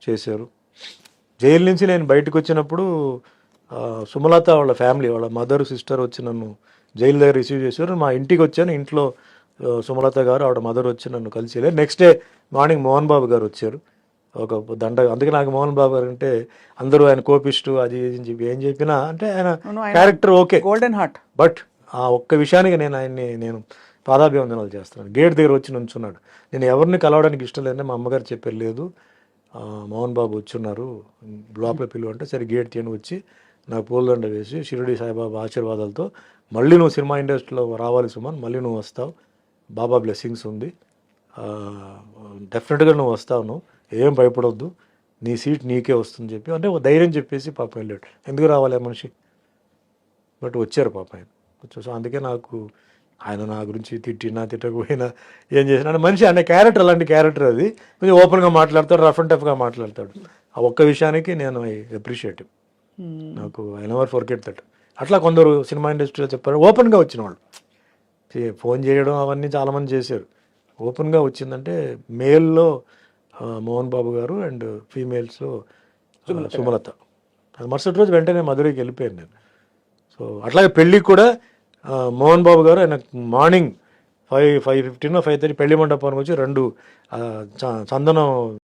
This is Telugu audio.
చేశారు. జైలు నుంచి నేను బయటకు వచ్చినప్పుడు సుమలత వాళ్ళ ఫ్యామిలీ, వాళ్ళ మదర్ సిస్టర్ వచ్చి నన్ను జైలు దగ్గర రిసీవ్ చేశారు. మా ఇంటికి వచ్చాను. ఇంట్లో సుమలత గారు ఆవిడ మదర్ వచ్చి నన్ను కలిసి వెళ్ళారు. Next day morning Mohan Babu గారు వచ్చారు. ఒక దండ, అందుకే నాకు మోహన్ బాబు గారు అంటే అందరూ ఆయన కోపిస్టు అది అని చెప్పి ఏం చెప్పినా అంటే ఆయన character okay, golden heart. But ఆ ఒక్క విషయానికి నేను ఆయన్ని పాదాభివందనాలు చేస్తున్నాను. గేట్ దగ్గర వచ్చి నుంచున్నాడు. నేను ఎవరిని కలవడానికి ఇష్టం లేదంటే మా అమ్మగారు చెప్పారు, లేదు మోహన్ బాబు వచ్చున్నారు లోపల పిలువ అంటే, సరే గేట్ తీయని వచ్చి నాకు పూలదండ వేసి షిరిడి సాయిబాబా ఆశీర్వాదాలతో మళ్ళీ నువ్వు సినిమా ఇండస్ట్రీలో రావాలి సుమన్, మళ్ళీ నువ్వు వస్తావు, బాబా బ్లెస్సింగ్స్ ఉంది, డెఫినెట్గా నువ్వు వస్తావు, నువ్వు ఏం భయపడొద్దు, నీ సీట్ నీకే వస్తుంది చెప్పి అంటే ధైర్యం చెప్పేసి పాపం వెళ్ళాడు. ఎందుకు రావాలి ఆ మనిషి, బట్ వచ్చారు పాప ఆయన. సో అందుకే నాకు ఆయన నా గురించి తిట్టినా తిట్టకపోయినా ఏం చేసినా మనిషి అనే క్యారెక్టర్, అలాంటి క్యారెక్టర్ అది. కొంచెం ఓపెన్గా మాట్లాడతాడు, రఫ్ అండ్ టఫ్గా మాట్లాడతాడు. ఆ ఒక్క విషయానికి నేను అప్రిషియేట్, నాకు ఐ నెవర్ ఫర్గెట్ దట్. అట్లా కొందరు సినిమా ఇండస్ట్రీలో చెప్పారు, ఓపెన్గా వచ్చిన వాళ్ళు. ఫోన్ చేయడం అవన్నీ చాలామంది చేశారు. ఓపెన్గా వచ్చిందంటే మేల్లో మోహన్ బాబు గారు అండ్ ఫీమేల్స్లో సుమలత. అది మరుసటి రోజు వెంటనే మధురైకి వెళ్ళిపోయాను నేను. సో అట్లాగే పెళ్ళికి కూడా మోహన్ బాబు గారు ఆయన మార్నింగ్ 5:15 5:30 పెళ్లి మండపానికి వచ్చి 2 చందనం